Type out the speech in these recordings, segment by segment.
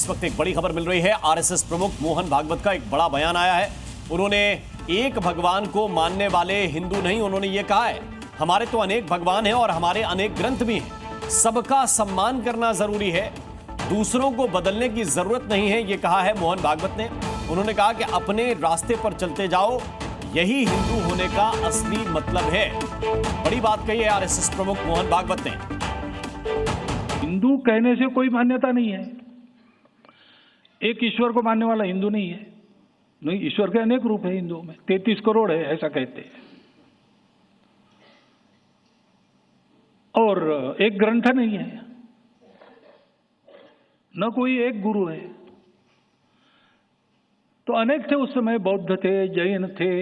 इस वक्त एक बड़ी खबर मिल रही है। आरएसएस प्रमुख मोहन भागवत का एक बड़ा बयान आया है। उन्होंने एक भगवान को मानने वाले हिंदू नहीं, उन्होंने ये कहा है हमारे तो अनेक भगवान हैं और हमारे अनेक ग्रंथ भी हैं। सबका सम्मान करना जरूरी है, दूसरों को बदलने की जरूरत नहीं है, ये कहा है मोहन भागवत ने। उन्होंने कहा कि अपने रास्ते पर चलते जाओ, यही हिंदू होने का असली मतलब है। बड़ी बात कही है आरएसएस प्रमुख मोहन भागवत ने। हिंदू कहने से कोई मान्यता नहीं है। एक ईश्वर को मानने वाला हिंदू नहीं है। नहीं, ईश्वर के अनेक रूप है हिंदुओं में, 33 करोड़ है ऐसा कहते हैं। और एक ग्रंथ नहीं है, न कोई एक गुरु है। तो अनेक थे उस समय, बौद्ध थे, जैन थे,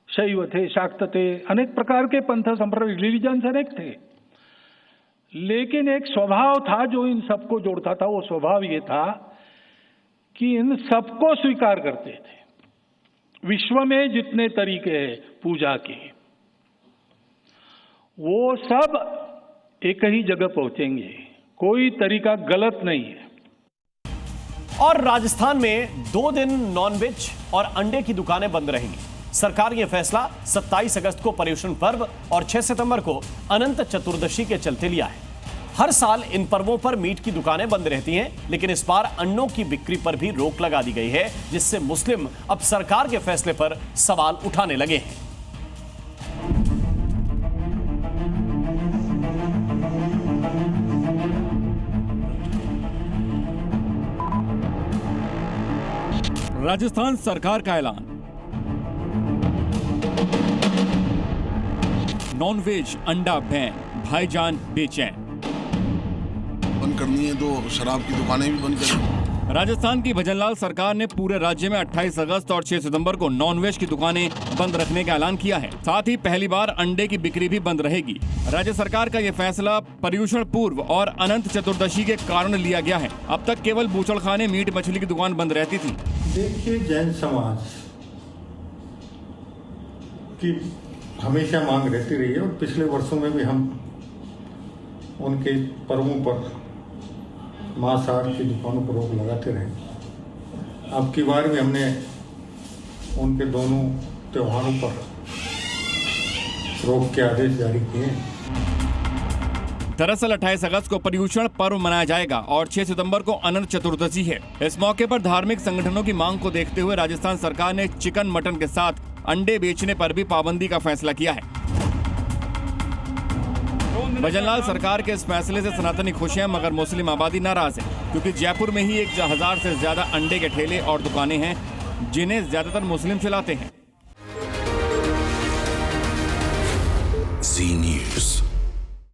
शैव थे, शाक्त थे, अनेक प्रकार के पंथ संप्रदाय रिलीजन्स अनेक थे। लेकिन एक स्वभाव था जो इन सबको जोड़ता था। वो स्वभाव ये था कि इन सबको स्वीकार करते थे। विश्व में जितने तरीके हैं पूजा के, वो सब एक ही जगह पहुंचेंगे, कोई तरीका गलत नहीं है। और राजस्थान में 2 दिन नॉनवेज और अंडे की दुकानें बंद रहेंगी। सरकार यह फैसला 27 अगस्त को पर्युषण पर्व और 6 सितंबर को अनंत चतुर्दशी के चलते लिया है। हर साल इन पर्वों पर मीट की दुकानें बंद रहती हैं, लेकिन इस बार अंडों की बिक्री पर भी रोक लगा दी गई है, जिससे मुस्लिम अब सरकार के फैसले पर सवाल उठाने लगे हैं। राजस्थान सरकार का ऐलान, नॉनवेज अंडा बैन, भाईजान बेचैन। बंद करनी है तो शराब की दुकानें भी बंद करनी। राजस्थान की भजनलाल सरकार ने पूरे राज्य में 28 अगस्त और 6 सितंबर को नॉनवेज की दुकानें बंद रखने का ऐलान किया है। साथ ही पहली बार अंडे की बिक्री भी बंद रहेगी। राज्य सरकार का यह फैसला पर्युषण पूर्व और अनंत चतुर्दशी के कारण लिया गया है। अब तक केवल बूचड़खाने, मीट मछली की दुकान बंद रहती थी। देखिए, जैन समाज की हमेशा मांग रहती रही है और पिछले वर्षों में भी हम उनके पर्वों पर मांसाहार की दुकानों पर रोक लगाते रहे। अब की बार भी हमने उनके दोनों त्योहारों पर रोक के आदेश जारी किए। दरअसल 28 अगस्त को पर्युषण पर्व मनाया जाएगा और 6 सितंबर को अनंत चतुर्दशी है। इस मौके पर धार्मिक संगठनों की मांग को देखते हुए राजस्थान सरकार ने चिकन मटन के साथ अंडे बेचने पर भी पाबंदी का फैसला किया है। भजनलाल सरकार के इस फैसले से सनातनी खुश हैं, मगर मुस्लिम आबादी नाराज है, क्योंकि जयपुर में ही 1000 से ज्यादा अंडे के ठेले और दुकानें हैं, जिन्हें ज्यादातर मुस्लिम चलाते हैं। जी न्यूज़।